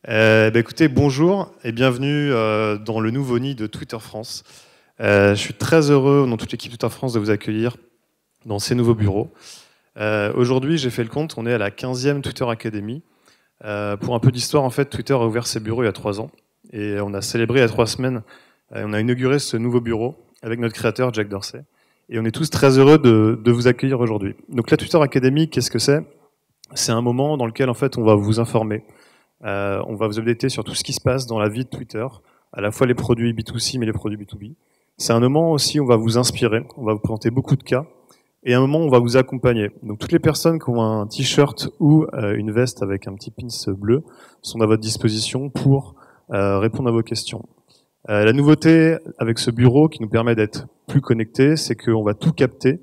Écoutez, bonjour et bienvenue dans le nouveau nid de Twitter France. Je suis très heureux, au nom de toute l'équipe Twitter France, de vous accueillir dans ces nouveaux bureaux. Aujourd'hui, j'ai fait le compte, on est à la 15e Twitter Academy. Pour un peu d'histoire, en fait, Twitter a ouvert ses bureaux il y a 3 ans et on a célébré il y a 3 semaines, on a inauguré ce nouveau bureau avec notre créateur Jack Dorsey. Et on est tous très heureux de vous accueillir aujourd'hui. Donc la Twitter Academy, qu'est-ce que c'est ? C'est un moment dans lequel en fait, on va vous informer. On va vous updater sur tout ce qui se passe dans la vie de Twitter, à la fois les produits B2C mais les produits B2B. C'est un moment aussi où on va vous inspirer, on va vous présenter beaucoup de cas, et un moment où on va vous accompagner. Donc toutes les personnes qui ont un t-shirt ou une veste avec un petit pins bleu sont à votre disposition pour répondre à vos questions. La nouveauté avec ce bureau qui nous permet d'être plus connectés, c'est qu'on va tout capter.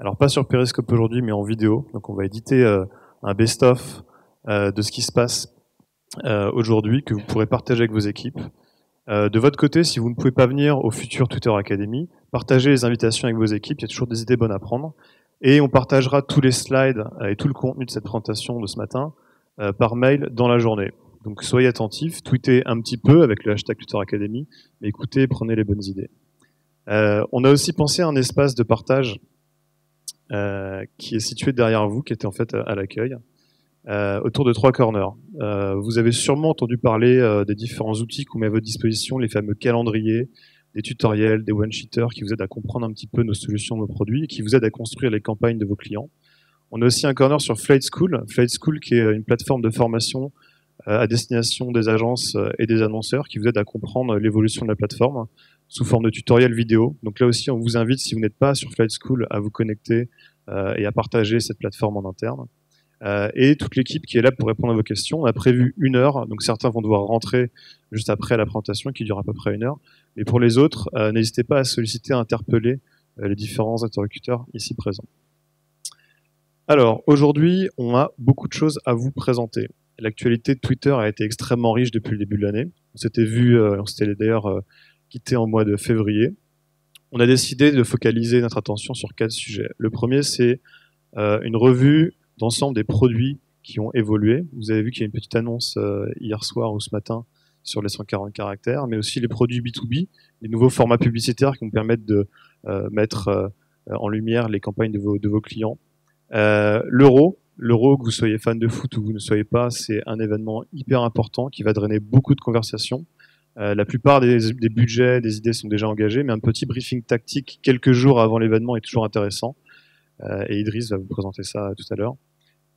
Alors pas sur Periscope aujourd'hui, mais en vidéo. Donc on va éditer un best-of de ce qui se passe aujourd'hui, que vous pourrez partager avec vos équipes. De votre côté, si vous ne pouvez pas venir au futur Twitter Academy, partagez les invitations avec vos équipes, il y a toujours des idées bonnes à prendre. Et on partagera tous les slides et tout le contenu de cette présentation de ce matin par mail dans la journée. Donc soyez attentifs, tweetez un petit peu avec le hashtag Twitter Academy, mais écoutez, prenez les bonnes idées. On a aussi pensé à un espace de partage qui est situé derrière vous, qui était en fait à l'accueil. Autour de 3 corners. Vous avez sûrement entendu parler des différents outils qu'on met à votre disposition, les fameux calendriers, des tutoriels, des one-sheeters qui vous aident à comprendre un petit peu nos solutions, nos produits, et qui vous aident à construire les campagnes de vos clients. On a aussi un corner sur Flight School qui est une plateforme de formation à destination des agences et des annonceurs qui vous aide à comprendre l'évolution de la plateforme sous forme de tutoriels vidéo. Donc là aussi, on vous invite, si vous n'êtes pas sur Flight School, à vous connecter et à partager cette plateforme en interne. Et toute l'équipe qui est là pour répondre à vos questions. On a prévu 1 heure, donc certains vont devoir rentrer juste après la présentation qui dure à peu près 1 heure. Mais pour les autres, n'hésitez pas à solliciter, à interpeller les différents interlocuteurs ici présents. Alors, aujourd'hui, on a beaucoup de choses à vous présenter. L'actualité de Twitter a été extrêmement riche depuis le début de l'année. On s'était d'ailleurs quitté en mois de février. On a décidé de focaliser notre attention sur 4 sujets. Le premier, c'est une revue d'ensemble des produits qui ont évolué. Vous avez vu qu'il y a une petite annonce hier soir ou ce matin sur les 140 caractères, mais aussi les produits B2B, les nouveaux formats publicitaires qui vont permettre de mettre en lumière les campagnes de vos clients. L'Euro, que vous soyez fan de foot ou vous ne soyez pas, c'est un événement hyper important qui va drainer beaucoup de conversations. La plupart des budgets, des idées sont déjà engagés, mais un petit briefing tactique quelques jours avant l'événement est toujours intéressant. Et Idriss va vous présenter ça tout à l'heure.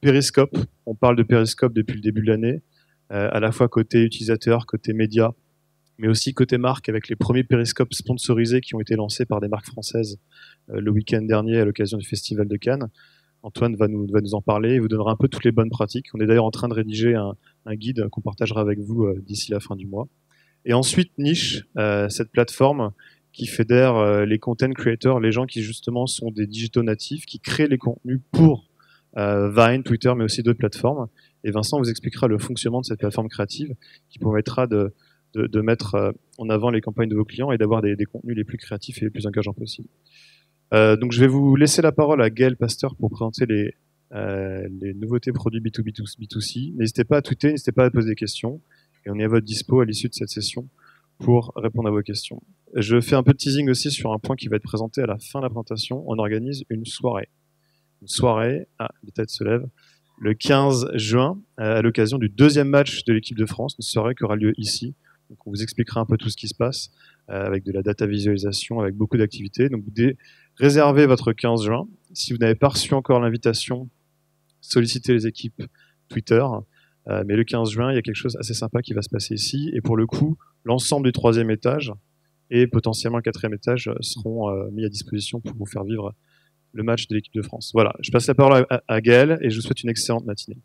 Periscope, on parle de Periscope depuis le début de l'année, à la fois côté utilisateur, côté média, mais aussi côté marque avec les premiers Periscopes sponsorisés qui ont été lancés par des marques françaises le week-end dernier à l'occasion du Festival de Cannes. Antoine va nous en parler et vous donnera un peu toutes les bonnes pratiques. On est d'ailleurs en train de rédiger un guide qu'on partagera avec vous d'ici la fin du mois. Et ensuite, Niche, cette plateforme qui fédère les content creators, les gens qui justement sont des digitaux natifs, qui créent les contenus pour Vine, Twitter, mais aussi d'autres plateformes. Et Vincent vous expliquera le fonctionnement de cette plateforme créative qui permettra de mettre en avant les campagnes de vos clients et d'avoir des contenus les plus créatifs et les plus engageants possibles. Donc je vais vous laisser la parole à Gaël Pasteur pour présenter les nouveautés produits B2B, B2C. N'hésitez pas à tweeter, n'hésitez pas à poser des questions. Et on est à votre dispo à l'issue de cette session pour répondre à vos questions. Je fais un peu de teasing aussi sur un point qui va être présenté à la fin de la présentation. On organise une soirée. Les têtes se lèvent, le 15 juin, à l'occasion du 2e match de l'équipe de France, une soirée qui aura lieu ici. Donc on vous expliquera un peu tout ce qui se passe, avec de la data visualisation, avec beaucoup d'activités. Donc réservez votre 15 juin. Si vous n'avez pas reçu encore l'invitation, sollicitez les équipes Twitter. Mais le 15 juin, il y a quelque chose assez sympa qui va se passer ici. Et pour le coup, l'ensemble du 3e étage et potentiellement le 4e étage seront mis à disposition pour vous faire vivre le match de l'équipe de France. Voilà, je passe la parole à Gaël et je vous souhaite une excellente matinée.